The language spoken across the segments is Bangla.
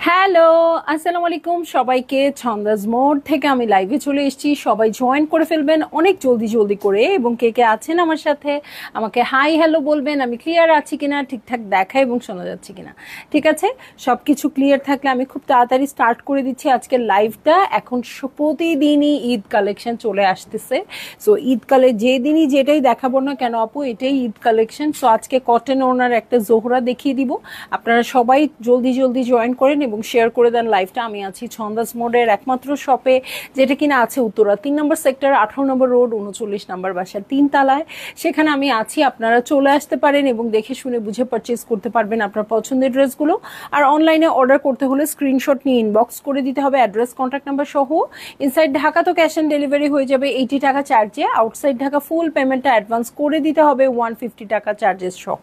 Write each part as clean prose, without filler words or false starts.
হ্যালো, আসসালামু আলাইকুম সবাইকে। ছন্দাজ মোড থেকে আমি লাইভে চলে এসেছি। সবাই জয়েন করে ফেলবেন অনেক জলদি জলদি করে, এবং কে কে আছেন আমার সাথে আমাকে হাই হ্যালো বলবেন। আমি ক্লিয়ার আছি কিনা, ঠিকঠাক দেখা এবং শোনা যাচ্ছে কিনা। ঠিক আছে, সব কিছু ক্লিয়ার থাকলে আমি খুব তাড়াতাড়ি স্টার্ট করে দিচ্ছি আজকের লাইভটা। এখন প্রতিদিনই ঈদ কালেকশন চলে আসতেছে। সো ঈদকালে যেদিনই যেটাই দেখাবো না কেন আপু, এটাই ঈদ কালেকশন। সো আজকে কটন ওনার একটা জোহরা দেখিয়ে দিব। আপনারা সবাই জলদি জলদি জয়েন করেন এবং শেয়ার করে দেন লাইভটা। আমি আছি ছন্দাজ মোডের একমাত্র শপে, যেটা কিনা আছে উত্তরা 3 নম্বর সেক্টর, 18 নম্বর রোড, 39 নম্বর বাসার 3 তলায়। সেখানে আমি আছি, আপনারা চলে আসতে পারেন এবং দেখে শুনে বুঝে পারচেস করতে পারবেন আপনার পছন্দের ড্রেসগুলো। আর অনলাইনে অর্ডার করতে হলে স্ক্রিনশট নিয়ে ইনবক্স করে দিতে হবে, অ্যাড্রেস কন্ট্যাক্ট নাম্বার সহ। ইনসাইড ঢাকা তো ক্যাশ অন ডেলিভারি হয়ে যাবে 80 টাকা চার্জে। আউটসাইড ঢাকা ফুল পেমেন্টটা অ্যাডভান্স করে দিতে হবে 150 টাকা চার্জেস সহ।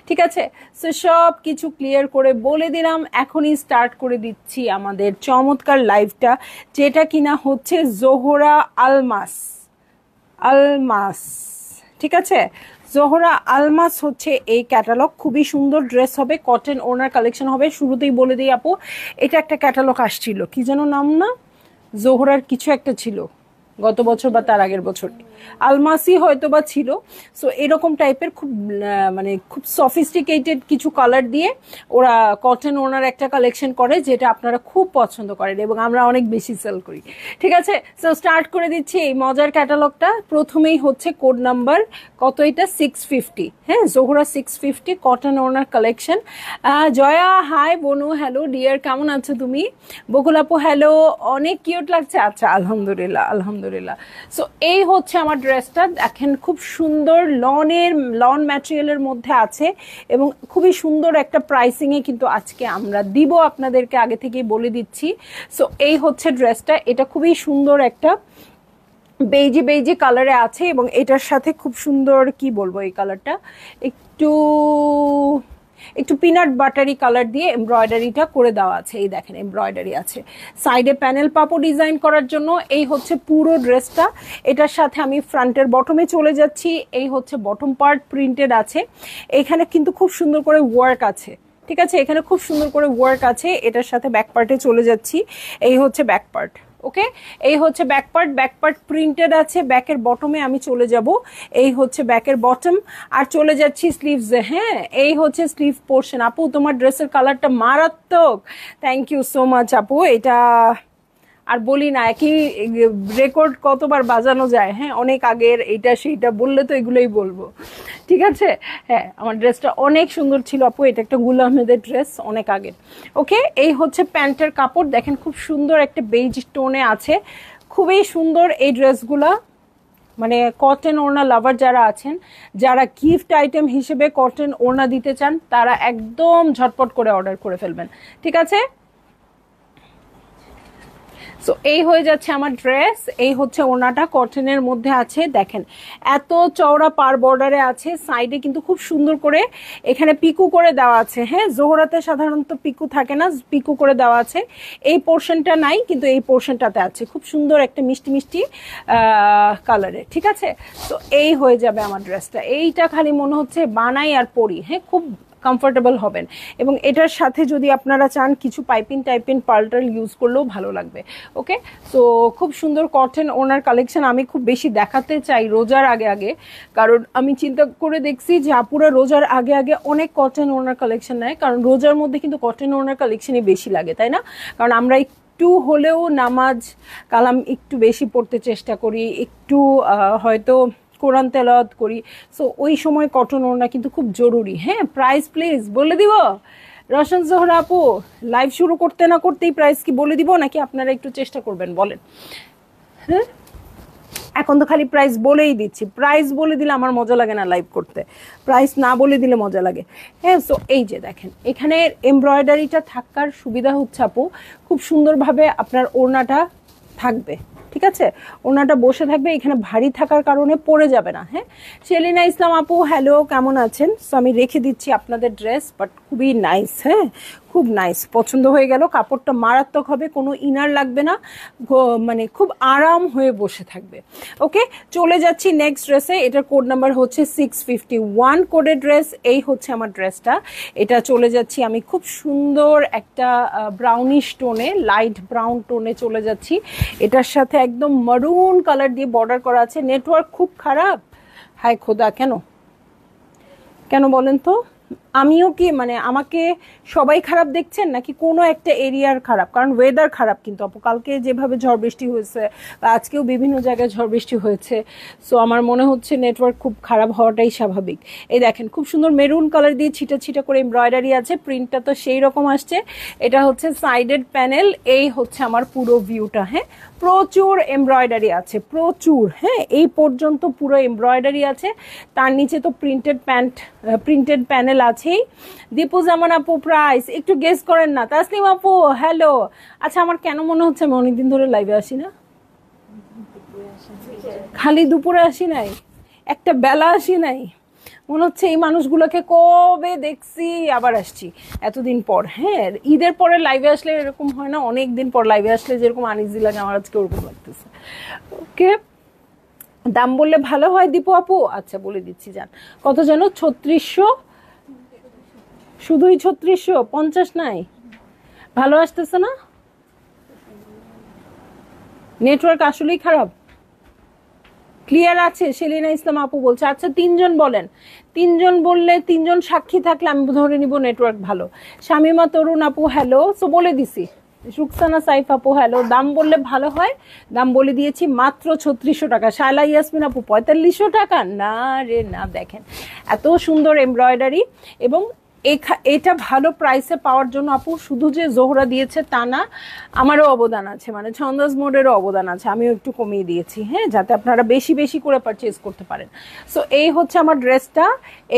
ঠিক আছে, সো সব কিছু ক্লিয়ার করে বলে দিলাম। এখনই স্টার্ট করে দিচ্ছি আমাদের চমৎকার লাইভটা, যেটা কিনা হচ্ছে জোহরা আলমাস। ঠিক আছে, জোহরা আলমাস হচ্ছে এই ক্যাটালগ। খুবই সুন্দর ড্রেস হবে, কটন ওনার কালেকশন হবে। শুরুতেই বলে দিই আপু, এটা একটা ক্যাটালগ আসছিল, কি যেন নাম না, জোহরার কিছু একটা ছিল গত বছর বা তার আগের বছর, আলমাসি হয়তো বা ছিল। সো এরকম টাইপের খুব মানে খুব সফিস্টিকেটেড কিছু কালার দিয়ে ওরা কটন ওনার একটা কালেকশন করে, যেটা আপনারা খুব পছন্দ করেন এবং আমরা অনেক বেশি সেল করি। ঠিক আছে, সো স্টার্ট করে দিচ্ছি এই মজার ক্যাটালগটা। প্রথমেই হচ্ছে কোড নাম্বার কত, এটা 650। হ্যাঁ, জোহরা 650 কটন ওনার কালেকশন। জয়া হাই, বনু হ্যালো ডিয়ার, কেমন আছো তুমি? বকুল আপু হ্যালো, অনেক কিউট লাগছে। আচ্ছা, আলহামদুলিল্লাহ আলহামদুলিল্লাহ। সো এই হচ্ছে আমার ড্রেসটা, দেখেন খুব সুন্দর লন ম্যাটেরিয়ালের মধ্যে আছে এবং খুবই সুন্দর একটা প্রাইসিংয়ে কিন্তু আজকে আমরা দিব আপনাদেরকে, আগে থেকেই বলে দিচ্ছি। সো এই হচ্ছে ড্রেসটা, এটা খুবই সুন্দর একটা বেইজি বেইজি কালারে আছে এবং এটার সাথে খুব সুন্দর, কি বলবো, এই কালারটা একটু পিনাট বাটারি কালার দিয়ে এমব্রয়ডারিটা করে দেওয়া আছে। এই দেখেন এমব্রয়ডারি আছে, সাইডে প্যানেল পাপো ডিজাইন করার জন্য। এই হচ্ছে পুরো ড্রেসটা। এটার সাথে আমি ফ্রন্টের বটমে চলে যাচ্ছি। এই হচ্ছে বটম পার্ট প্রিন্টেড আছে, এখানে কিন্তু খুব সুন্দর করে ওয়ার্ক আছে। ঠিক আছে, এখানে খুব সুন্দর করে ওয়ার্ক আছে। এটার সাথে ব্যাক পার্টে চলে যাচ্ছি। এই হচ্ছে ব্যাক পার্ট। ওকে, এই হচ্ছে ব্যাক পার্ট প্রিন্টেড আছে। ব্যাকের বটমে আমি চলে যাব, এই হচ্ছে ব্যাকের বটম। আর চলে যাচ্ছি স্লিভসে। হ্যাঁ, এই হচ্ছে স্লিভ পোর্শন। আপু তোমার ড্রেসের কালারটা মারাত্মক, থ্যাংক ইউ সো মাচ আপু। এটা আর বলি না, একই রেকর্ড কতবার বাজানো যায়। হ্যাঁ, অনেক আগের এইটা সেইটা বললে তো এগুলোই বলবো। ঠিক আছে, হ্যাঁ, আমার ড্রেসটা অনেক সুন্দর ছিল আপু। এটা একটা গুল আহমেদের ড্রেস, অনেক আগের। ওকে, এই হচ্ছে প্যান্টের কাপড়, দেখেন খুব সুন্দর একটা বেইজ টোনে আছে, খুবই সুন্দর এই ড্রেসগুলা। মানে কটন ওড়না লাভার যারা আছেন, যারা গিফট আইটেম হিসেবে কটন ওড়না দিতে চান, তারা একদম ঝটপট করে অর্ডার করে ফেলবেন। ঠিক আছে, সো এই হয়ে যাচ্ছে আমার ড্রেস। এই হচ্ছে ওনাটা কটনের মধ্যে আছে, দেখেন এত চওড়া পার বর্ডারে আছে। সাইডে কিন্তু খুব সুন্দর করে এখানে পিকু করে দেওয়া আছে। হ্যাঁ, জোহরাতে সাধারণত পিকু থাকে না, পিকু করে দেওয়া আছে। এই পোর্শনটা নাই, কিন্তু এই পোর্শনটাতে আছে, খুব সুন্দর একটা মিষ্টি মিষ্টি কালারে। ঠিক আছে, তো এই হয়ে যাবে আমার ড্রেসটা। এইটা খালি মনে হচ্ছে বানাই আর পরি। হ্যাঁ, খুব কমফোর্টেবল হবেন এবং এটার সাথে যদি আপনারা চান কিছু পাইপিং পার্লটাল ইউজ করলেও ভালো লাগবে। ওকে, সো খুব সুন্দর কটন ওনার কালেকশন আমি খুব বেশি দেখাতে চাই রোজার আগে আগে, কারণ আমি চিন্তা করে দেখছি যে আপুরা রোজার আগে আগে অনেক কটন ওনার কালেকশন নেয়, কারণ রোজার মধ্যে কিন্তু কটন ওনার কালেকশনই বেশি লাগে, তাই না? কারণ আমরা একটু হলেও নামাজ কালাম একটু বেশি পড়তে চেষ্টা করি, একটু হয়তো কোরআন তেলাওয়াত করি, সো ওই সময় কটন ওড়না কিন্তু খুব জরুরি। হ্যাঁ, প্রাইস প্লিজ বলে দিব। রওশন জোহরা আপু, লাইভ শুরু করতে না করতেই প্রাইস কি বলে দিব নাকি আপনারা একটু চেষ্টা করবেন বলেন? হ্যাঁ, এখন তো খালি প্রাইস বলেই দিচ্ছি। প্রাইস বলে দিলে আমার মজা লাগে না লাইভ করতে, প্রাইস না বলে দিলে মজা লাগে। হ্যাঁ, সো এই যে দেখেন এখানে এমব্রয়ডারিটা থাকার সুবিধা হচ্ছে আপু খুব সুন্দরভাবে আপনার ওড়নাটা থাকবে, ঠিক আছে? ওড়নাটা বসে থাকবে, এখানে ভারী থাকার কারণে পড়ে যাবে না। হ্যাঁ, সেলিনা ইসলাম আপু হ্যালো, কেমন আছেন? সো আমি রেখে দিচ্ছি আপনাদের ড্রেস, বাট খুবই নাইস। হ্যাঁ, খুব নাইস, পছন্দ হয়ে গেল। কাপড়টা মারাত্মক হবে, কোনো ইনার লাগবে না, মানে খুব আরাম হয়ে বসে থাকবে। ওকে, চলে যাচ্ছি নেক্সট ড্রেসে। এটার কোড নাম্বার হচ্ছে 651 কোডের ড্রেস। এই হচ্ছে আমার ড্রেসটা। এটা চলে যাচ্ছি আমি খুব সুন্দর একটা ব্রাউনিশ টোনে, লাইট ব্রাউন টোনে চলে যাচ্ছি। এটার সাথে একদম মারুন কালার দিয়ে বর্ডার করা আছে। নেটওয়ার্ক খুব খারাপ, হায় খোদা, কেন কেন বলেন তো? আমিও কি মানে আমাকে সবাই খারাপ দেখছেন নাকি কোনো একটা এরিয়ার খারাপ? কারণ ওয়েদার খারাপ কিন্তু আপু, কালকে যেভাবে ঝড় বৃষ্টি হয়েছে বা আজকেও বিভিন্ন জায়গায় ঝড় বৃষ্টি হয়েছে, সো আমার মনে হচ্ছে নেটওয়ার্ক খুব খারাপ হওয়াটাই স্বাভাবিক। এই দেখেন খুব সুন্দর মেরুন কালার দিয়ে ছিটা ছিটা করে এমব্রয়ডারি আছে, প্রিন্টটা তো সেই রকম আসছে। এটা হচ্ছে সাইডেড প্যানেল, এই হচ্ছে আমার পুরো ভিউটা। হ্যাঁ, প্রচুর এমব্রয়ডারি আছে, প্রচুর। হ্যাঁ, এই পর্যন্ত পুরো এমব্রয়ডারি আছে, তার নিচে তো প্রিন্টেড প্যানেল আছেই। দীপু জামান আপু প্রাইস একটু গেস করেন না। তাসলিম আপু হ্যালো। আচ্ছা, আমার কেন মনে হচ্ছে আমি অনেকদিন ধরে লাইভে আসি না? খালি দুপুরে আসি নাই, একটা বেলা আসি নাই, মনে হচ্ছে এই মানুষগুলোকে কবে দেখছি, আবার আসছি এতদিন পর। হ্যাঁ, ঈদের পরে লাইভে আসলে এরকম হয় না, অনেক দিন পর লাইভে আসলে যেরকম আনইজি লাগে আমার আজকে ওরকম লাগতেছে। ওকে, দাম বললে ভালো হয় দীপু আপু। আচ্ছা বলে দিচ্ছি, যান কত যেন? 3600, শুধুই 3650 নাই? ভালো আসতেছে না? নেটওয়ার্ক আসলেই খারাপ। ক্লিয়ার আছে? সেলিনা ইসলাম আপু বলছে। আচ্ছা, তিনজন বলেন, তিনজন বললে, তিনজন সাক্ষী থাকলে আমি ধরে নিব নেটওয়ার্ক ভালো। শামিমা তরুণ আপু হ্যালো, সো বলে দিছি। রুকসানা সাইফ আপু হ্যালো, দাম বললে ভালো হয়, দাম বলে দিয়েছি মাত্র 3600 টাকা। শায়লা ইয়াসমিন আপু 4500 টাকা? না রে না, দেখেন এত সুন্দর এমব্রয়ডারি। এবং এটা ভালো প্রাইসে পাওয়ার জন্য আপু শুধু যে জোহরা দিয়েছে তা না, আমারও অবদান আছে, মানে ছন্দাজ মোডেরও অবদান আছে। আমিও একটু কমিয়ে দিয়েছি, হ্যাঁ, যাতে আপনারা বেশি বেশি করে পারচেজ করতে পারেন। সো এই হচ্ছে আমার ড্রেসটা,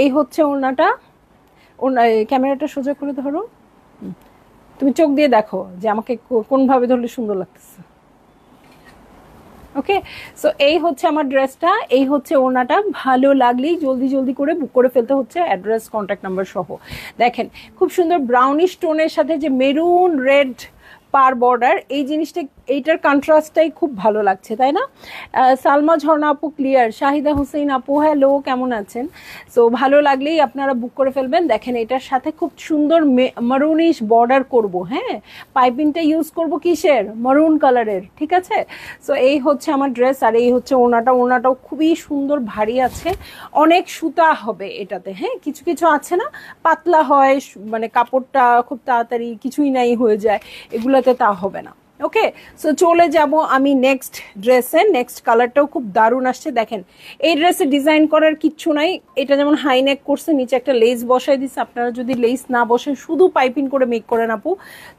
এই হচ্ছে ওড়নাটা। ক্যামেরাটা সোজা করে ধরো, তুমি চোখ দিয়ে দেখো যে আমাকে কোনভাবে ধরলে সুন্দর লাগতেছে। ওকে, সো এই হচ্ছে আমার ড্রেসটা, এই হচ্ছে ওড়নাটা। ভালো লাগলেই জলদি জলদি করে বুক করে ফেলতে হচ্ছে, অ্যাড্রেস কন্ট্যাক্ট নাম্বার সহ। দেখেন খুব সুন্দর ব্রাউনিশ টোনের সাথে যে মেরুন রেড পার বর্ডার, এই জিনিসটা, এইটার কন্ট্রাস্টটাই খুব ভালো লাগছে, তাই না? সালমা ঝর্ণা আপু ক্লিয়ার। শাহিদা হুসেইন আপু হ্যালো, কেমন আছেন? সো ভালো লাগলেই আপনারা বুক করে ফেলবেন। দেখেন এটার সাথে খুব সুন্দর মারুনিশ বর্ডার করব। হ্যাঁ, পাইপিংটা ইউজ করব কিসের? মারুন কালারের, ঠিক আছে? সো এই হচ্ছে আমার ড্রেস, আর এই হচ্ছে ওড়নাটা। ওড়নাটাও খুবই সুন্দর, ভারী আছে, অনেক সুতা হবে এটাতে। হ্যাঁ, কিছু কিছু আছে না পাতলা হয়, মানে কাপড়টা খুব তাড়াতাড়ি কিছুই নাই হয়ে যায়, এগুলাতে তা হবে না। ওকে, সো চলে যাব আমি নেক্সট ড্রেসে। নেক্সট কালারটাও খুব দারুণ আসছে। দেখেন এই ড্রেসে ডিজাইন করার কিচ্ছু নাই, এটা যেমন হাই নেক করছে, নিচে একটা লেস বসাই দিচ্ছে। আপনারা যদি লেস না বসেন, শুধু পাইপিং করে মেক করেন আপু,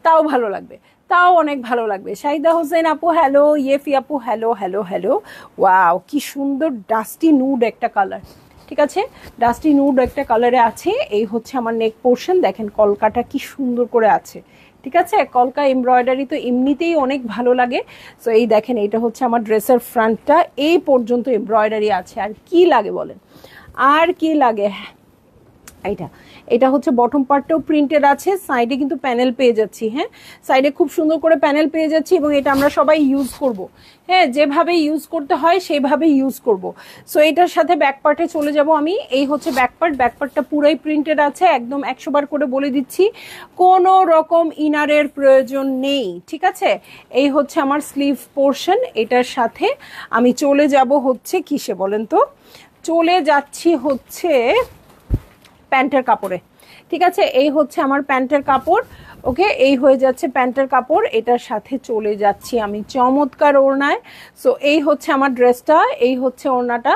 তাও ভালো লাগবে, তাও অনেক ভালো লাগবে। শাহিদা হোসেন আপু হ্যালো, ইয়েফি আপু হ্যালো হ্যালো হ্যালো। ওয়াও, কি সুন্দর ডাস্টি নুড একটা কালার, ঠিক আছে? ডাস্টি নুড একটা কালারে আছে। এই হচ্ছে আমার নেক পোর্শন, দেখেন কলকাটা কি সুন্দর করে আছে, ঠিক আছে? কলকা এমব্রয়ডারি তো এমনিতেই অনেক ভালো লাগে। সো এই দেখেন, এটা হচ্ছে আমার ড্রেসের ফ্রন্টটা, এই পর্যন্ত এমব্রয়ডারি আছে। আর কি লাগে বলেন, আর কি লাগে? এটা হচ্ছে বটম পার্টটাও প্রিন্টেড আছে, সাইডে কিন্তু প্যানেল পেয়ে যাচ্ছি। হ্যাঁ, সাইডে খুব সুন্দর করে প্যানেল পেয়ে যাচ্ছি, এবং এটা আমরা সবাই ইউজ করব। হ্যাঁ, যেভাবে ইউজ করতে হয় সেভাবে ইউজ করব। সো এটার সাথে ব্যাক পার্টে চলে যাব আমি। এই হচ্ছে ব্যাক পার্ট, ব্যাক পার্টটা পুরাই প্রিন্টেড আছে, একদম 100 বার করে বলে দিচ্ছি, কোনো রকম ইনারের প্রয়োজন নেই, ঠিক আছে? এই হচ্ছে আমার স্লিভ পোর্শন। এটার সাথে আমি চলে যাব হচ্ছে কিসে বলেন তো? চলে যাচ্ছি হচ্ছে প্যান্টের কাপড়ে, ঠিক আছে? এই হচ্ছে আমার প্যান্টের কাপড়। ওকে, এই হয়ে যাচ্ছে প্যান্টের কাপড়, এটার সাথে চলে যাচ্ছি আমি চমৎকার ওড়নায়। সো এই হচ্ছে আমার ড্রেসটা, এই হচ্ছে ওড়নাটা।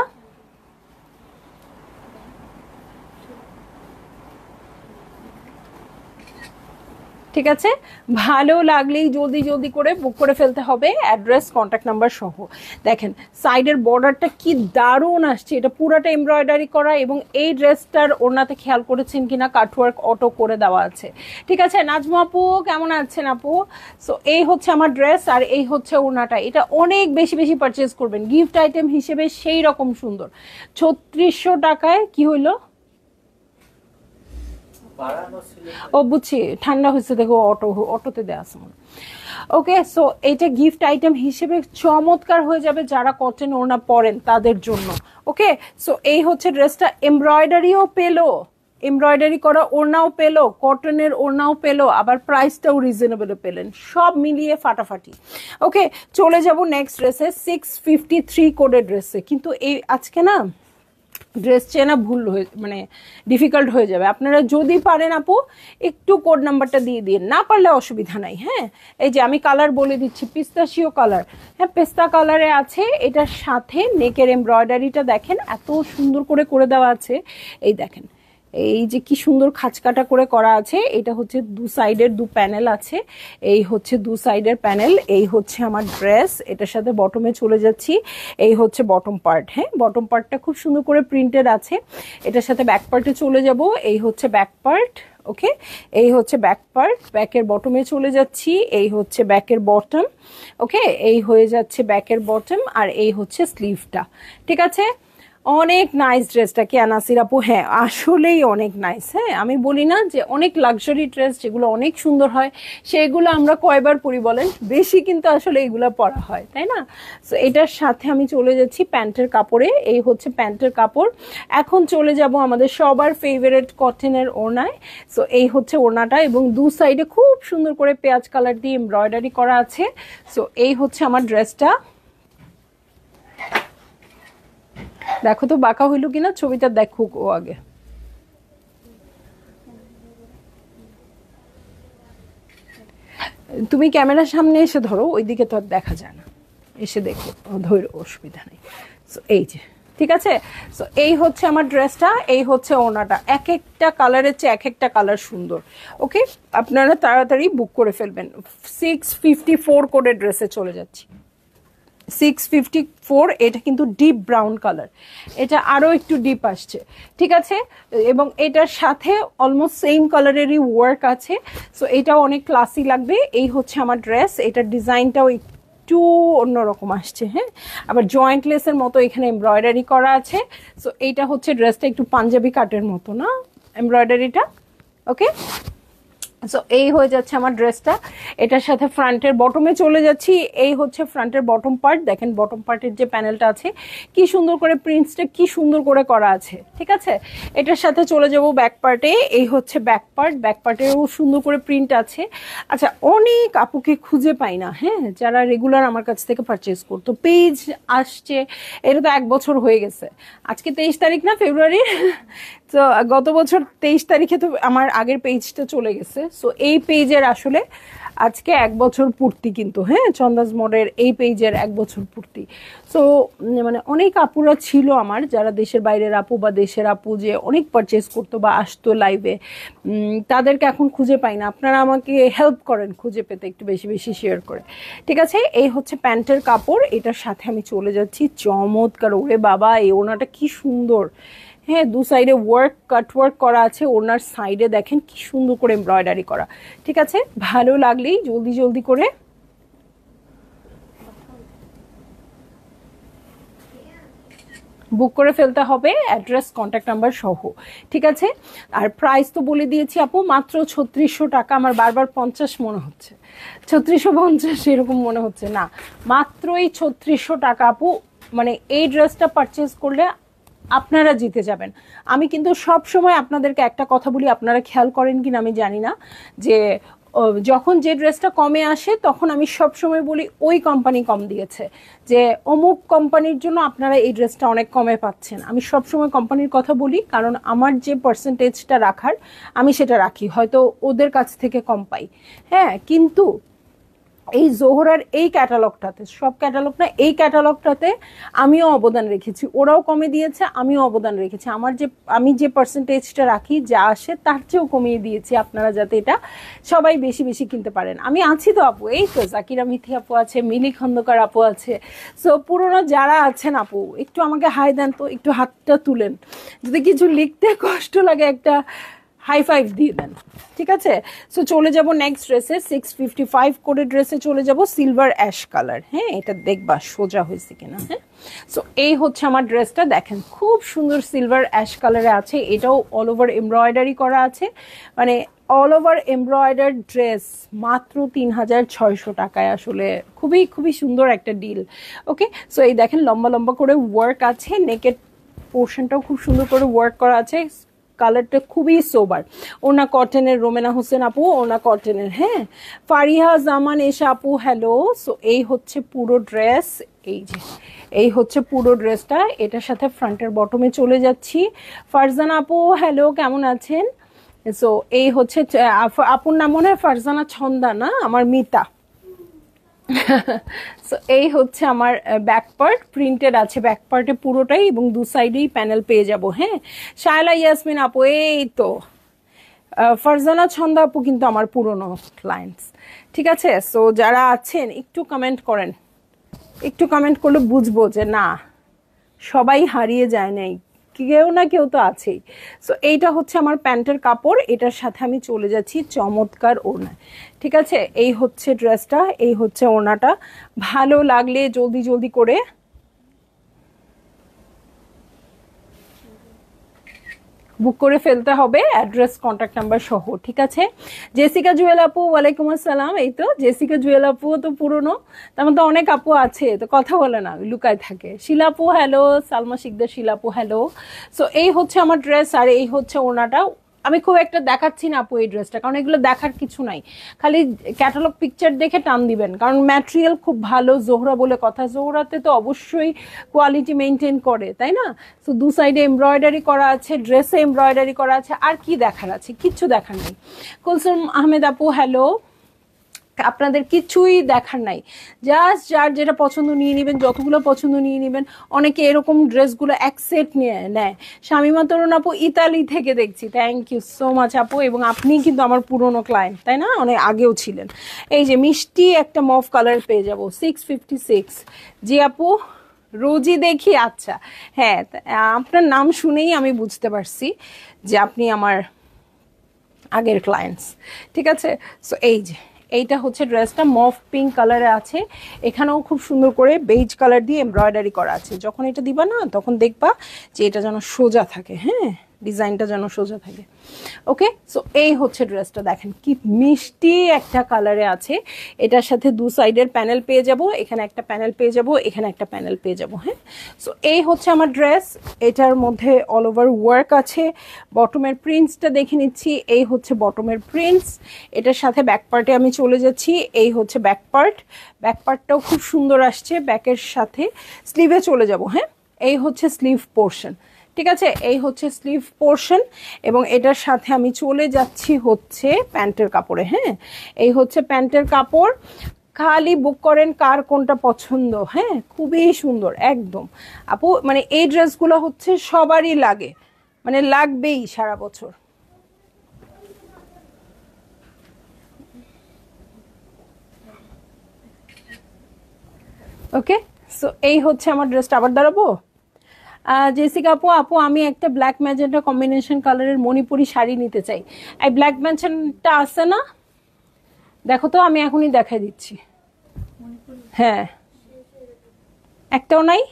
ঠিক আছে, ভালো লাগলেই জলদি জলদি করে বুক করে ফেলতে হবে, অ্যাড্রেস কন্ট্যাক্ট নাম্বার সহ। দেখেন সাইডের বর্ডারটা কি দারুণ আসছে, এটা পুরাটা এমব্রয়ডারি করা, এবং এই ড্রেসটার ওড়নাতে খেয়াল করেছেন কিনা কাটওয়ার্ক অটো করে দেওয়া আছে। ঠিক আছে, নাজমা আপু কেমন আছেন আপু? সো এই হচ্ছে আমার ড্রেস আর এই হচ্ছে ওড়নাটা। এটা অনেক বেশি বেশি পারচেজ করবেন, গিফট আইটেম হিসেবে সেই রকম সুন্দর। 3600 টাকায় কি হইলো? ও বুঝছি, ঠান্ডা হয়েছে দেখো, অটোতে দেওয়া আছে মনে। ওকে, সো এইটা গিফট আইটেম হিসেবে চমৎকার হয়ে যাবে যারা কটন ওড়না পরেন তাদের জন্য। ওকে, সো এই হচ্ছে ড্রেসটা, এমব্রয়ডারিও পেলো, এমব্রয়ডারি করা ওড়নাও পেলো, কটনের ওড়নাও পেলো, আবার প্রাইসটাও রিজনেবল পেলেন, সব মিলিয়ে ফাটাফাটি। ওকে, চলে যাব নেক্সট ড্রেসে, 653 কোডের ড্রেসে। কিন্তু এই আজকে না ড্রেস চেনা ভুল হয়ে মানে ডিফিকাল্ট হয়ে যাবে। আপনারা যদি পারেন আপু একটু কোড নাম্বারটা দিয়ে দিন, না পারলে অসুবিধা নাই। হ্যাঁ, এই যে আমি কালার বলে দিচ্ছি, পিস্তাশিও কালার। হ্যাঁ, পেস্তা কালারে আছে, এটার সাথে নেকের এমব্রয়ডারিটা দেখেন এত সুন্দর করে করে দেওয়া আছে। এই দেখেন এই যে কি সুন্দর খাঁচকাটা করে করা আছে, এটা হচ্ছে দু সাইডের দু প্যানেল আছে, এই হচ্ছে দু সাইডের প্যানেল। এই হচ্ছে আমার ড্রেস, এটার সাথে বটমে চলে যাচ্ছি, এই হচ্ছে বটম পার্ট। হ্যাঁ, বটম পার্টটা খুব সুন্দর করে প্রিন্টেড আছে। এটার সাথে ব্যাক পার্টে চলে যাব, এই হচ্ছে ব্যাক পার্ট। ওকে, এই হচ্ছে ব্যাক পার্ট, ব্যাকের বটমে চলে যাচ্ছি, এই হচ্ছে ব্যাকের বটম। ওকে, এই হয়ে যাচ্ছে ব্যাকের বটম, আর এই হচ্ছে স্লিভটা। ঠিক আছে, অনেক নাইস ড্রেসটা কি নাসির আপু? হ্যাঁ, আসলেই অনেক নাইস। হ্যাঁ, আমি বলি না যে অনেক লাক্সারি ড্রেস যেগুলো অনেক সুন্দর হয় সেগুলো আমরা কয়বার পরি বলেন, বেশি কিন্তু আসলে এগুলো পরা হয়, তাই না? সো এটার সাথে আমি চলে যাচ্ছি প্যান্টের কাপড়ে, এই হচ্ছে প্যান্টের কাপড়। এখন চলে যাব আমাদের সবার ফেভারিট কটনের ওড়নায়। সো এই হচ্ছে ওড়নাটা, এবং দু সাইডে খুব সুন্দর করে পেঁয়াজ কালার দিয়ে এমব্রয়ডারি করা আছে। সো এই হচ্ছে আমার ড্রেসটা। দেখো তো বাঁকা হইলো কিনা, ছবিটা দেখুক ও আগে। তুমি ক্যামেরার সামনে এসে ধরো, ওইদিকে তো আর দেখা যায় না, এসে দেখো, ধৈর, অসুবিধা নেই। সো এই যে, ঠিক আছে। সো এই হচ্ছে আমার ড্রেসটা, এই হচ্ছে ওড়নাটা, এক একটা কালারের চেয়ে এক একটা কালার সুন্দর। ওকে, আপনারা তাড়াতাড়ি বুক করে ফেলবেন। 654 কোডের ড্রেসে চলে যাচ্ছি। 654, এটা কিন্তু ডিপ ব্রাউন কালার, এটা আরো একটু ডিপ আসছে। ঠিক আছে, এবং এটার সাথে অলমোস্ট সেম কালারেরই ওয়ার্ক আছে। সো এটাও অনেক ক্লাসি লাগবে। এই হচ্ছে আমার ড্রেস, এটার ডিজাইনটাও একটু অন্যরকম আসছে। হ্যাঁ, আবার জয়েন্টলেসের মতো এখানে এমব্রয়ডারি করা আছে। সো এইটা হচ্ছে ড্রেসটা একটু পাঞ্জাবি কাটের মতো না এমব্রয়ডারিটা। ওকে, সো এই হয়ে যাচ্ছে আমার ড্রেসটা, এটার সাথে ফ্রন্টের বটমে চলে যাচ্ছি। এই হচ্ছে ফ্রন্টের বটম পার্ট, দেখেন বটম পার্টের যে প্যানেলটা আছে কি সুন্দর করে প্রিন্টসটা কি সুন্দর করে করা আছে। ঠিক আছে, এটার সাথে চলে যাব ব্যাক পার্টে, এই হচ্ছে ব্যাক পার্ট, ব্যাক পার্টেও সুন্দর করে প্রিন্ট আছে। আচ্ছা, অনেক আপুকে খুঁজে পাই না, হ্যাঁ, যারা রেগুলার আমার কাছ থেকে পারচেস করতো। পেজ আসছে, এটা তো 1 বছর হয়ে গেছে, আজকে 23 তারিখ না ফেব্রুয়ারির। তো গত বছর 23 তারিখে তো আমার আগের পেজটা চলে গেছে। সো এই পেজের আসলে আজকে 1 বছর পূর্তি কিন্তু। হ্যাঁ, চন্দাজ মোড়ের এই পেজের 1 বছর পূর্তি। সো মানে অনেক আপুরা ছিল আমার, যারা দেশের বাইরের আপু বা দেশের আপু, যে অনেক পারচেস করতো বা আসতো লাইভে, তাদেরকে এখন খুঁজে পাই না। আপনারা আমাকে হেল্প করেন খুঁজে পেতে, একটু বেশি বেশি শেয়ার করে। ঠিক আছে, এই হচ্ছে প্যান্টের কাপড়, এটার সাথে আমি চলে যাচ্ছি চমৎকার। ওরে বাবা, এই ওড়নাটা কি সুন্দর। হ্যাঁ, দু সাইডে ওয়ার্ক, কাট ওয়ার্ক করা আছে, ওনার সাইডে দেখেন কি সুন্দর করে এমব্রয়ডারি করা। ঠিক আছে, ভালো লাগলেই জলদি জলদি করে বুক করে ফেলতে হবে, অ্যাড্রেস কন্ট্যাক্ট নাম্বার সহ। ঠিক আছে, আর প্রাইস তো বলে দিয়েছি আপু, মাত্র 3600 টাকা। আমার বারবার 50 মনে হচ্ছে, 3650 এরকম মনে হচ্ছে না, মাত্রই 3600 টাকা আপু। মানে এই ড্রেসটা পারচেস করলে আপনারা জিতে যাবেন। আমি কিন্তু সব সময় আপনাদেরকে একটা কথা বলি, আপনারা খেয়াল করেন কিনা আমি জানি না, যে যখন যে ড্রেসটা কমে আসে তখন আমি সবসময় বলি ওই কোম্পানি কম দিয়েছে, যে অমুক কোম্পানির জন্য আপনারা এই ড্রেসটা অনেক কমে পাচ্ছেন। আমি সবসময় কোম্পানির কথা বলি, কারণ আমার যে পার্সেন্টেজটা রাখার আমি সেটা রাখি, হয়তো ওদের কাছ থেকে কম পাই। হ্যাঁ, কিন্তু এই জোহরার এই ক্যাটালগটাতে, সব ক্যাটালগ না, এই ক্যাটালগটাতে আমিও অবদান রেখেছি, ওরাও কমে দিয়েছে, আমিও অবদান রেখেছি। আমি যে পার্সেন্টেজটা রাখি যা আসে তার চেয়েও কমিয়ে দিয়েছি, আপনারা যাতে এটা সবাই বেশি বেশি কিনতে পারেন। আমি আছি তো আপু, এই তো জাকিরা মিথি আপু আছে, মিলি খন্দকার আপু আছে। সো পুরোনো যারা আছেন আপু, একটু আমাকে হাই দেন তো, একটু হাতটা তুলেন, যদি কিছু লিখতে কষ্ট লাগে একটা হাই ফাইভ দিয়ে দেন, ঠিক আছে? সো চলে যাব নেক্সট ড্রেসে, 655 করে ড্রেসে চলে যাব, সিলভার অ্যাশ কালার। হ্যাঁ, এটা দেখবা সোজা হয়েছে কিনা। হ্যাঁ, সো এই হচ্ছে আমার ড্রেসটা, দেখেন খুব সুন্দর সিলভার অ্যাশ কালারে আছে, এটাও অল ওভার এমব্রয়ডারি করা আছে, মানে অল ওভার এমব্রয়ডার ড্রেস মাত্র 3600 টাকায়। আসলে খুবই খুবই সুন্দর একটা ডিল। ওকে, সো এই দেখেন লম্বা লম্বা করে ওয়ার্ক আছে, নেকের পোর্শনটাও খুব সুন্দর করে ওয়ার্ক করা আছে, কালারটা খুবই সোবার। ওনা কটনের, রোমেনা হোসেন আপু ওনা কটনের। হ্যাঁ, ফারিহা জামান এসা আপু হ্যালো। সো এই হচ্ছে পুরো ড্রেস, এই হচ্ছে পুরো ড্রেসটা, এটার সাথে ফ্রন্টের বটমে চলে যাচ্ছি। ফারজানা আপু হ্যালো, কেমন আছেন? সো এই হচ্ছে, আপুর নাম মনে হয় ফারজানা ছন্দা না, আমার মিতা। সো এই হচ্ছে আমার ব্যাক পার্ট, প্রিন্টেড আছে ব্যাক পার্টে পুরোটাই, এবং দু সাইডেই প্যানেল পেয়ে যাব। হ্যাঁ, শায়লা ইয়াসমিন আপু, এই তো ফারজানা ছন্দা আপু কিন্তু আমার পুরনো ক্লায়েন্টস, ঠিক আছে? সো যারা আছেন একটু কমেন্ট করেন, একটু কমেন্ট করলে বুঝবো যে না, সবাই হারিয়ে যায় নাই, কেউ না কেউ তো আছেই। সো এইটা হচ্ছে আমার প্যান্টের কাপড়, এটার সাথে আমি চলে যাচ্ছি চমৎকার ওড়না, ঠিক আছে? এই হচ্ছে ড্রেসটা, এই হচ্ছে ওড়নাটা। ভালো লাগলে জলদি জলদি করে বুক করে ফেলতে হবে, অ্যাড্রেস কন্ট্যাক্ট নাম্বার সহ, ঠিক আছে? জেসিকা জুয়েল আপু ওয়ালাইকুম আসসালাম। এই তো জেসিকা জুয়েল আপু তো পুরনো, তার মধ্যে অনেক আপু আছে তো কথা বলে না, লুকায় থাকে। শিলাপু হ্যালো, সালমা শিকদার শিলাপু হ্যালো। সো এই হচ্ছে আমার ড্রেস, আর এই হচ্ছে ওনাটা। আমি খুব একটা দেখাচ্ছি না আপু এই ড্রেসটা, কারণ এগুলো দেখার কিছু নাই, খালি ক্যাটালগ পিকচার দেখে টান দিবেন, কারণ ম্যাটেরিয়াল খুব ভালো, জোহরা বলে কথা, জোহরাতে তো অবশ্যই কোয়ালিটি মেনটেন করে, তাই না? তো দু সাইডে এমব্রয়ডারি করা আছে, ড্রেসে এমব্রয়ডারি করা আছে, আর কি দেখার আছে? কিচ্ছু দেখার নেই। কুলসুম আহমেদ আপু হ্যালো, আপনাদের কিছুই দেখার নাই, জাস্ট যার যেটা পছন্দ নিয়ে নেবেন, যতগুলো পছন্দ নিয়ে নেবেন। অনেকে এরকম ড্রেসগুলো এক সেট নিয়ে নেয়। শামিমা তরুণ আপু ইতালি থেকে দেখছি, থ্যাংক ইউ সো মাচ আপু, এবং আপনি কিন্তু আমার পুরনো ক্লায়েন্ট, তাই না? অনেক আগেও ছিলেন। এই যে মিষ্টি একটা মভ কালার পেয়ে যাবো, 656। জি আপু, রোজই দেখি, আচ্ছা। হ্যাঁ, আপনার নাম শুনেই আমি বুঝতে পারছি যে আপনি আমার আগের ক্লায়েন্টস, ঠিক আছে? সো এই যে এইটা হচ্ছে ড্রেসটা, মভ পিঙ্ক কালারে আছে, এখানেও খুব সুন্দর করে বেজ কালার দিয়ে এমব্রয়ডারি করা আছে। যখন এটা দিবা না, তখন দেখবা যে এটা যেন সোজা থাকে। হ্যাঁ, ডিজাইনটা যেন সোজা থাকে। ওকে, সো এই হচ্ছে ড্রেসটা, দেখেন কি মিষ্টি একটা কালারে আছে। এটার সাথে দু সাইডের প্যানেল পেয়ে যাব, এখানে একটা প্যানেল পেয়ে যাব, এখানে একটা প্যানেল পেয়ে যাব। হ্যাঁ, সো এই হচ্ছে আমার ড্রেস, এটার মধ্যে অল ওভার ওয়ার্ক আছে। বটমের প্রিন্টসটা দেখে নিচ্ছি, এই হচ্ছে বটমের প্রিন্টস। এটার সাথে ব্যাক পার্টে আমি চলে যাচ্ছি, এই হচ্ছে ব্যাক পার্ট, ব্যাক পার্টটাও খুব সুন্দর আসছে। ব্যাকের সাথে স্লিভে চলে যাব। হ্যাঁ, এই হচ্ছে স্লিভ পোর্শন, ঠিক আছে? এই হচ্ছে স্লিভ পোর্শন, এবং এটার সাথে আমি চলে যাচ্ছি হচ্ছে প্যান্টের কাপড়ে। হ্যাঁ, এই হচ্ছে প্যান্টের কাপড়। খালি বুক করেন কার কোনটা পছন্দ। হ্যাঁ, খুবই সুন্দর একদম আপু, মানে এই ড্রেসগুলো হচ্ছে সবারই লাগে, মানে লাগবেই সারা বছর। ওকে, সো এই হচ্ছে আমার ড্রেসটা। আবার দাঁড়াবো? জেসিকা আপু, আপু আমি একটা ব্ল্যাক ম্যাজেন্টা কম্বিনেশন কালারের মণিপুরি শাড়ি নিতে চাই। এই ব্ল্যাক ম্যাজেন্টা আছে না? দেখো তো, আমি এখনই দেখাই দিচ্ছি। হ্যাঁ, একটাও নাই।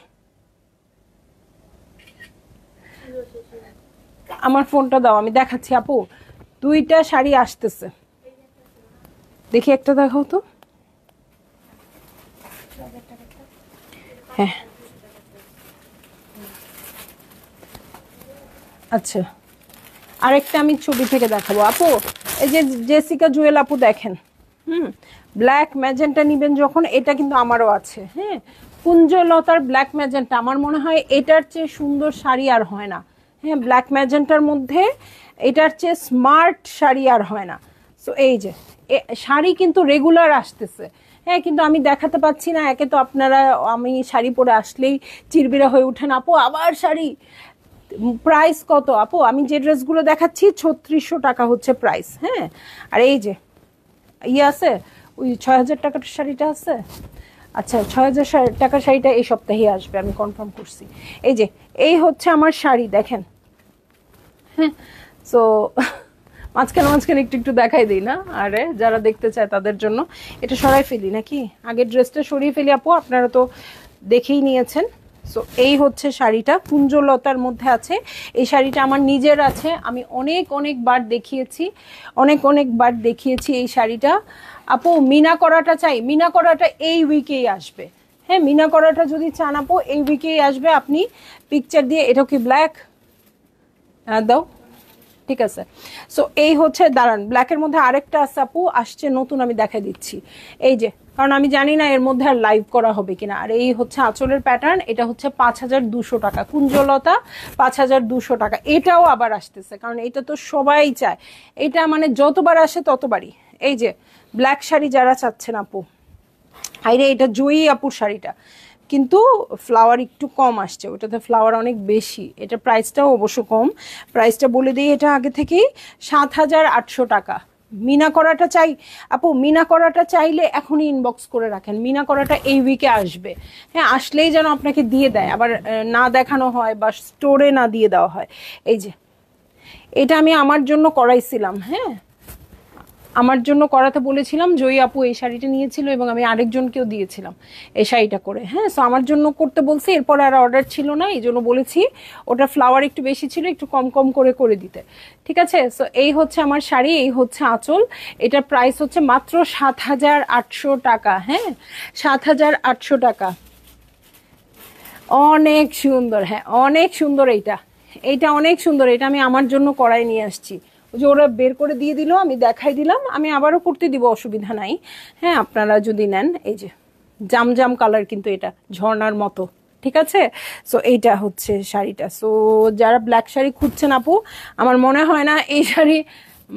আমার ফোনটা দাও, আমি দেখাচ্ছি আপু। দুইটা শাড়ি আসতেছে, দেখি একটা দেখাও তো। হ্যাঁ, আচ্ছা, আরেকটা আমি ছবি থেকে দেখাবো আপু। এই যে জেসিকা জুয়েল আপু দেখেন, ব্ল্যাক ম্যাজেন্টা নিবেন যখন, এটা কিন্তু আমারও আছে। হ্যাঁ, কুঞ্জলতার ব্ল্যাক ম্যাজেন্টা, আমার মনে হয় এটার চেয়ে সুন্দর শাড়ি আর হয় না। হ্যাঁ, ব্ল্যাক ম্যাজেন্টার মধ্যে এটার চেয়ে স্মার্ট শাড়ি আর হয় না। সো এই যে শাড়ি কিন্তু রেগুলার আসতেছে। হ্যাঁ, কিন্তু আমি দেখাতে পাচ্ছি না। একে তো আপনারা, আমি শাড়ি পরে আসলেই চিরবিরা হয়ে উঠেন, আপু আবার শাড়ি। প্রাইস কত আপু? আমি যে ড্রেসগুলো দেখাচ্ছি 3600 টাকা হচ্ছে প্রাইস। হ্যাঁ, আর এই যে আছে ওই 6000 টাকার শাড়িটা আছে। আচ্ছা, 6000 টাকার শাড়িটা এই সপ্তাহে আসবে, আমি কনফার্ম করছি। এই যে এই হচ্ছে আমার শাড়ি দেখেন। হ্যাঁ, সো মাঝখানে মাঝখানে একটু একটু দেখাই দিই না, আরে যারা দেখতে চায় তাদের জন্য। এটা সরাই ফেলি নাকি? আগের ড্রেসটা সরিয়ে ফেলি আপু, আপনারা তো দেখেই নিয়েছেন। সো এই হচ্ছে শাড়িটা, কুঞ্জলতার মধ্যে আছে। এই শাড়িটা আমার নিজের আছে, আমি অনেকবার দেখিয়েছি, অনেকবার দেখিয়েছি এই শাড়িটা। আপু মিনা করাটা চাই, মিনা করাটা এই উইকেই আসবে। হ্যাঁ, মিনা করাটা যদি চান আপু এই উইকেই আসবে। আপনি পিকচার দিয়ে, এটা কি ব্ল্যাক দাও, ঠিক আছে। সো এই হচ্ছে, দাঁড়ান, ব্ল্যাকের মধ্যে আরেকটা আছে আপু, আসছে নতুন, আমি দেখাই দিচ্ছি। এই যে, কারণ আমি জানি না এর মধ্যে আর লাইভ করা হবে কিনা। আর এই হচ্ছে আঁচলের প্যাটার্ন, এটা হচ্ছে 5200 টাকা, কুঞ্জলতা 5200 টাকা। এটাও আবার আসতেছে, কারণ এটা তো সবাই চায়, এটা মানে যতবার আসে ততবারই। এই যে ব্ল্যাক শাড়ি যারা চাচ্ছেন আপু, আরে এটা জয়ী আপুর শাড়িটা, কিন্তু ফ্লাওয়ার একটু কম আসছে, ওটাতে ফ্লাওয়ার অনেক বেশি। এটা প্রাইসটাও অবশ্য কম, প্রাইসটা বলে দিই, এটা আগে থেকেই 7800 টাকা। মিনা করাটা চাই আপু, মিনা করাটা চাইলে এখনই ইনবক্স করে রাখেন। মিনা করাটা এই উইকে আসবে। হ্যাঁ, আসলেই যেন আপনাকে দিয়ে দেয়, আবার না দেখানো হয় বা স্টোরে না দিয়ে দেওয়া হয়। এই যে এটা আমি আমার জন্য করাইছিলাম। হ্যাঁ, আমার জন্য করাতে বলেছিলাম, জয়ী আপু এই শাড়িটা নিয়েছিল এবং আমি আরেকজনকেও দিয়েছিলাম এই শাড়িটা করে। হ্যাঁ, সো আমার জন্য করতে বলছি, এরপর আর অর্ডার ছিল না, এই জন্য বলেছি ওটা ফ্লাওয়ার একটু বেশি ছিল, একটু কম কম করে দিতে। ঠিক আছে, সো এই হচ্ছে আমার শাড়ি, এই হচ্ছে আঁচল। এটার প্রাইস হচ্ছে মাত্র 7800 টাকা। হ্যাঁ, 7800 টাকা। অনেক সুন্দর, হ্যাঁ অনেক সুন্দর। এইটা অনেক সুন্দর, এটা আমি আমার জন্য করাই নিয়ে আসছি। যে ওরা বের করে দিয়ে দিল, আমি দেখাই দিলাম, আমি আবারও করতে দিব, অসুবিধা নাই। হ্যাঁ, আপনারা যদি নেন, এই যে জাম কালার, কিন্তু এটা ঝর্ণার মতো। ঠিক আছে, সো এইটা হচ্ছে শাড়িটা। সো যারা ব্ল্যাক শাড়ি খুঁজছেন আপু, আমার মনে হয় না এই শাড়ি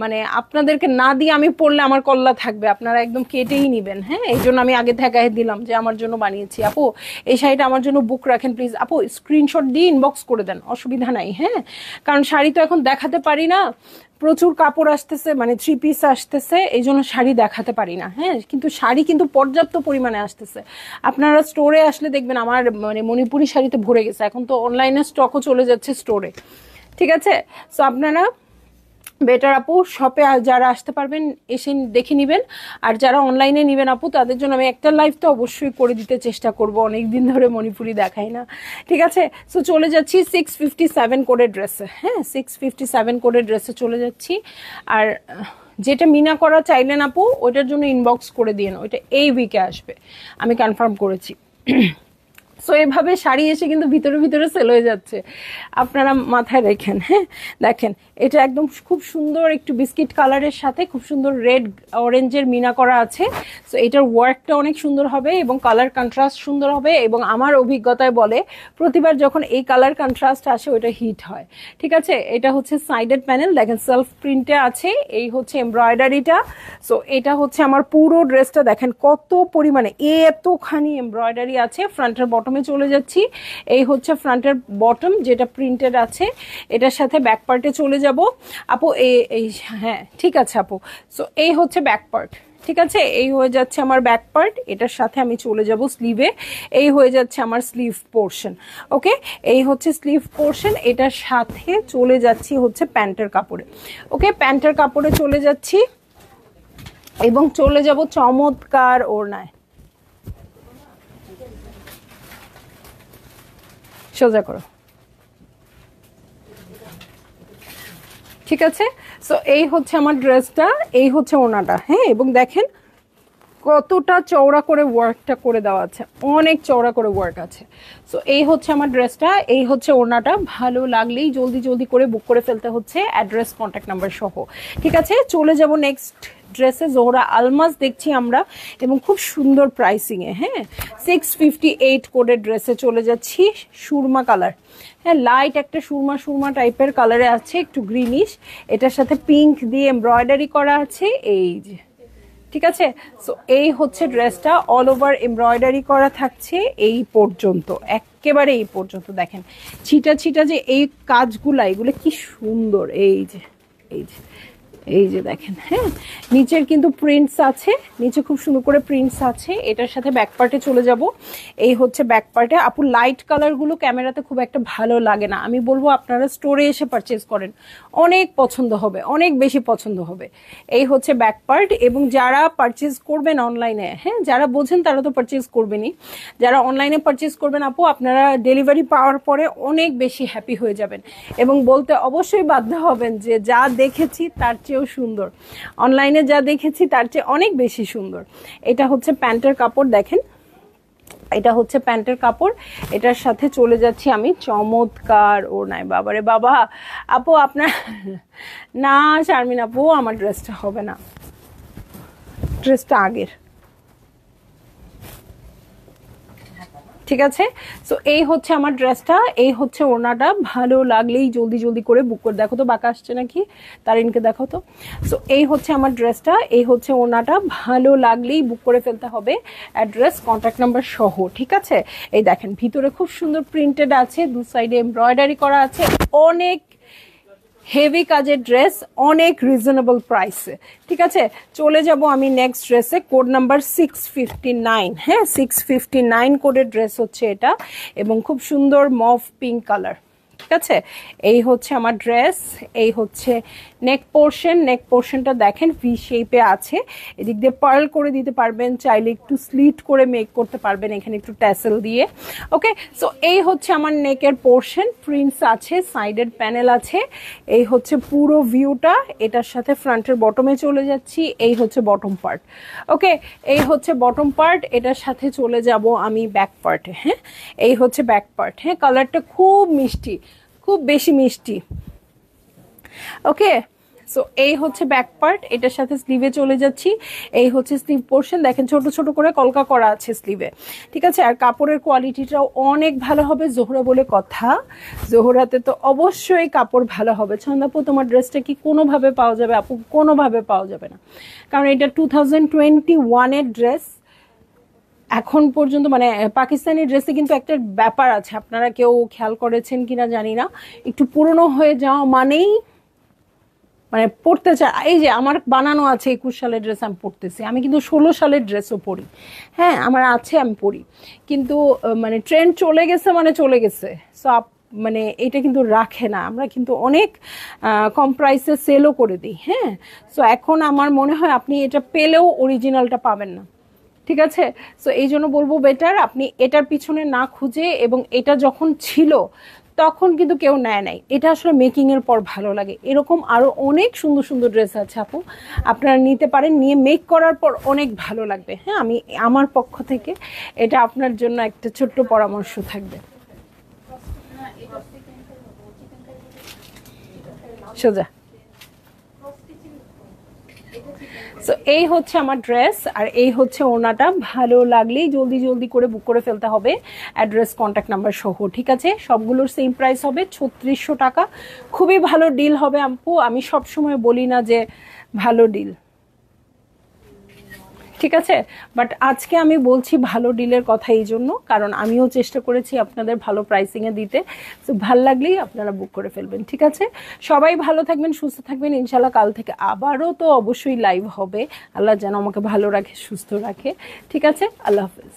মানে আপনাদেরকে না দিয়ে আমি পরলে আমার কল্লা থাকবে, আপনারা একদম কেটেই নিবেন। হ্যাঁ, এই জন্য আমি আগে দেখাই দিলাম যে আমার জন্য বানিয়েছি। আপু এই শাড়িটা আমার জন্য বুক রাখেন প্লিজ। আপু স্ক্রিনশট দিয়ে ইনবক্স করে দেন, অসুবিধা নাই। হ্যাঁ, কারণ শাড়ি তো এখন দেখাতে পারি না, প্রচুর কাপড় আসতেছে, মানে 3 পিস আসতেছে, এই জন্য শাড়ি দেখাতে পারি না। হ্যাঁ, কিন্তু শাড়ি কিন্তু পর্যাপ্ত পরিমাণে আসতেছে। আপনারা স্টোরে আসলে দেখবেন আমার মানে মণিপুরি শাড়িতে ভরে গেছে। এখন তো অনলাইনে স্টকও চলে যাচ্ছে স্টোরে। ঠিক আছে, সো আপনারা বেটার আপু শপে যারা আসতে পারবেন এসে দেখে নেবেন। আর যারা অনলাইনে নেবেন আপু, তাদের জন্য আমি একটা লাইভ তো অবশ্যই করে দিতে চেষ্টা করব, অনেকদিন ধরে মণিপুরি দেখাই না। ঠিক আছে, সো চলে যাচ্ছি 657 কোডের ড্রেসে। হ্যাঁ, 657 কোডের ড্রেসে চলে যাচ্ছি। আর যেটা মিনা করা চাইলেন আপু, ওইটার জন্য ইনবক্স করে দিন, ওইটা এই উইকে আসবে, আমি কনফার্ম করেছি। সো এভাবে শাড়ি এসে কিন্তু ভিতরে ভিতরে সেল হয়ে যাচ্ছে, আপনারা মাথায় রেখেন। হ্যাঁ, দেখেন এটা একদম খুব সুন্দর একটু বিস্কিট কালারের সাথে খুব সুন্দর রেড অরেঞ্জের মিনা করা আছে। সো এটার ওয়ার্কটা অনেক সুন্দর হবে এবং কালার কন্ট্রাস্ট সুন্দর হবে। এবং আমার অভিজ্ঞতায় বলে প্রতিবার যখন এই কালার কন্ট্রাস্ট আসে ওটা হিট হয়। ঠিক আছে, এটা হচ্ছে সাইডেড প্যানেল, দেখেন সেলফ প্রিন্টে আছে। এই হচ্ছে এমব্রয়ডারিটা। সো এটা হচ্ছে আমার পুরো ড্রেসটা, দেখেন কত পরিমাণে এতখানি এমব্রয়ডারি আছে। ফ্রন্টের বটমে চলে যাচ্ছি, এই হচ্ছে ফ্রন্টের বটম যেটা প্রিন্টেড আছে। এটার সাথে ব্যাক পার্টে চলে যাব আপু। এই হ্যাঁ ঠিক আছে আপু, সো এই হচ্ছে ব্যাক পার্ট। ঠিক আছে, এই হয়ে যাচ্ছে আমার ব্যাক পার্ট, এটার সাথে আমি চলে যাব স্লিভে। এই হয়ে যাচ্ছে আমার স্লিভ পোর্শন। ওকে, এই হচ্ছে স্লিভ পোর্শন, এটার সাথে চলে যাচ্ছি হচ্ছে প্যান্টের কাপড়ে। ওকে, প্যান্টের কাপড়ে চলে যাচ্ছি এবং চলে যাব চমৎকার ওড়নায়। সোজা করো। ঠিক আছে, সো এই হচ্ছে আমার ড্রেসটা, এই হচ্ছে ওড়নাটা। হ্যাঁ, এবং দেখেন কতটা চওড়া করে ওয়ার্কটা করে দেওয়া আছে, অনেক চওড়া করে ওয়ার্ক আছে। সো এই হচ্ছে আমার ড্রেসটা, এই হচ্ছে ওড়নাটা। ভালো লাগলেই জলদি জলদি করে বুক করে ফেলতে হচ্ছে, অ্যাড্রেস কন্ট্যাক্ট নাম্বার সহ। ঠিক আছে, চলে যাব নেক্সট ড্রেসে। জোহরা আলমাস দেখছি আমরা, এবং খুব সুন্দর প্রাইসিংয়ে। হ্যাঁ, 658 কোডের ড্রেসে চলে যাচ্ছি। সুরমা কালার, হ্যাঁ, লাইট একটা সুরমা সুরমা টাইপের কালারে আছে, একটু গ্রিনিশ। এটার সাথে পিঙ্ক দিয়ে এমব্রয়ডারি করা আছে, এই যে। ঠিক আছে, সো এই হচ্ছে ড্রেসটা, অল ওভার এমব্রয়ডারি করা থাকছে এই পর্যন্ত, একেবারে এই পর্যন্ত। দেখেন ছিটা ছিটা যে এই কাজগুলা, এগুলো কি সুন্দর। এই যে, এই যে, এই যে দেখেন। হ্যাঁ, নিচের কিন্তু প্রিন্টস আছে, নিচে খুব সুন্দর করে প্রিন্টস আছে। এটার সাথে ব্যাক পার্টে চলে যাব। এই হচ্ছে ব্যাক পার্টে। আপু লাইট কালারগুলো ক্যামেরাতে খুব একটা ভালো লাগে না, আমি বলবো আপনারা স্টোরে এসে পারচেজ করেন, অনেক পছন্দ হবে, অনেক বেশি পছন্দ হবে। এই হচ্ছে ব্যাক পার্ট। এবং যারা পারচেজ করবেন অনলাইনে, হ্যাঁ, যারা বোঝেন তারা তো পারচেজ করবেনই, যারা অনলাইনে পারচেজ করবেন আপু, আপনারা ডেলিভারি পাওয়ার পরে অনেক বেশি হ্যাপি হয়ে যাবেন, এবং বলতে অবশ্যই বাধ্য হবেন যে যা দেখেছি তার চেয়েও সুন্দর, অনলাইনে যা দেখেছি তার চেয়ে অনেক বেশি সুন্দর। এটা হচ্ছে প্যান্টের কাপড়, দেখেন এটা হচ্ছে প্যান্টের কাপড়। এটার সাথে চলে যাচ্ছি আমি চমৎকার ওড়নায়। বাবারে বাবা, আপু আপনার না শারমিন আপু, আমার ড্রেসটা হবে না, ড্রেসটা আগের। ঠিক আছে, সো এই হচ্ছে আমার ড্রেসটা, এই হচ্ছে ওড়নাটা। ভালো লাগলেই জলদি জলদি করে বুক করে, দেখো তো বাঁকা আসছে নাকি, তারিনকে দেখো তো। সো এই হচ্ছে আমার ড্রেসটা, এই হচ্ছে ওড়নাটা। ভালো লাগলেই বুক করে ফেলতে হবে, অ্যাড্রেস কন্ট্যাক্ট নাম্বার সহ। ঠিক আছে, এই দেখেন ভিতরে খুব সুন্দর প্রিন্টেড আছে, দু সাইডে এমব্রয়ডারি করা আছে, অনেক হেভি কাজের ড্রেস, অনেক রিজনেবল প্রাইসে। ঠিক আছে, চলে যাব আমি নেক্সট ড্রেসে। Code number 659। হ্যাঁ, 659 কোডের ড্রেস হচ্ছে এটা, এবং খুব সুন্দর মভ পিঙ্ক কালার। ঠিক আছে, এই হচ্ছে আমার ড্রেস। এই হচ্ছে নেক পোর্শন, নেক পোর্শনটা দেখেন ভি শেপে আছে, এদিক দিয়ে পার্ল করে দিতে পারবেন, চাইলে একটু স্লিট করে মেক করতে পারবেন এখানে একটু ট্যাসেল দিয়ে। ওকে, সো এই হচ্ছে আমার নেকের পোর্শন, প্রিন্টস আছে, সাইডের প্যানেল আছে। এই হচ্ছে পুরো ভিউটা, এটার সাথে ফ্রন্টের বটমে চলে যাচ্ছি। এই হচ্ছে বটম পার্ট। ওকে, এই হচ্ছে বটম পার্ট, এটার সাথে চলে যাব আমি ব্যাক পার্টে। হ্যাঁ, এই হচ্ছে ব্যাক পার্ট। হ্যাঁ, কালারটা খুব মিষ্টি, খুব বেশি মিষ্টি। ওকে, সো এই হচ্ছে ব্যাক পার্ট, এটার সাথে স্লিভে চলে যাচ্ছি। এই হচ্ছে স্লিভ পোর্শন, দেখেন ছোট ছোট করে কলকা করা আছে স্লিভে। ঠিক আছে, আর কাপড়ের কোয়ালিটিটাও অনেক ভালো হবে। জোহরা বলে কথা, জোহরাতে তো অবশ্যই কাপড় ভালো হবে। ছন্দাপু তোমার ড্রেসটা কি কোনোভাবে পাওয়া যাবে? আপু কোনোভাবে পাওয়া যাবে না, কারণ এটা 2021-এর ড্রেস। এখন পর্যন্ত মানে পাকিস্তানি ড্রেসে কিন্তু একটা ব্যাপার আছে, আপনারা কেউ খেয়াল করেছেন কিনা জানি না, একটু পুরনো হয়ে যাওয়া মানেই মানে পড়তে চায়। এই যে আমার বানানো আছে 21 সালের ড্রেস, আমি পড়তেছি, আমি কিন্তু 16 সালের ড্রেসও পরি। হ্যাঁ, আমার আছে, আমি পরি, কিন্তু মানে ট্রেন্ড চলে গেছে মানে চলে গেছে। সো মানে এটা কিন্তু রাখে না, আমরা কিন্তু অনেক কম প্রাইসে সেলও করে দিই। হ্যাঁ, সো এখন আমার মনে হয় আপনি এটা পেলেও অরিজিনালটা পাবেন না। ঠিক আছে, সো এই জন্য বলবো বেটার আপনি এটার পিছনে না খুঁজে, এবং এটা যখন ছিল তখন কিন্তু কেউ নেয় নাই, এটা আসলে মেকিং এর পর ভালো লাগে। এরকম আরো অনেক সুন্দর সুন্দর ড্রেস আছে আপু, আপনারা নিতে পারেন, নিয়ে মেক করার পর অনেক ভালো লাগবে। হ্যাঁ, আমি আমার পক্ষ থেকে এটা আপনার জন্য একটা ছোট্ট পরামর্শ থাকবে। সোজা, সো এই হচ্ছে আমার ড্রেস, আর এই হচ্ছে ওড়নাটা। ভালো লাগলেই জলদি জলদি করে বুক করে ফেলতে হবে, অ্যাড্রেস কন্ট্যাক্ট নাম্বার সহ। ঠিক আছে, সবগুলোর সেম প্রাইস হবে 3600 টাকা। খুবই ভালো ডিল হবে আপু, আমি সব সময় বলি না যে ভালো ডিল, ঠিক আছে, বাট আজকে আমি বলছি ভালো ডিলের কথা এই জন্য, কারণ আমিও চেষ্টা করেছি আপনাদের ভালো প্রাইসিংয়ে দিতে। তো ভাল লাগলেই আপনারা বুক করে ফেলবেন। ঠিক আছে, সবাই ভালো থাকবেন, সুস্থ থাকবেন। ইনশাল্লাহ কাল থেকে আবারও তো অবশ্যই লাইভ হবে। আল্লাহ যেন আমাকে ভালো রাখে, সুস্থ রাখে। ঠিক আছে, আল্লাহ হাফেজ।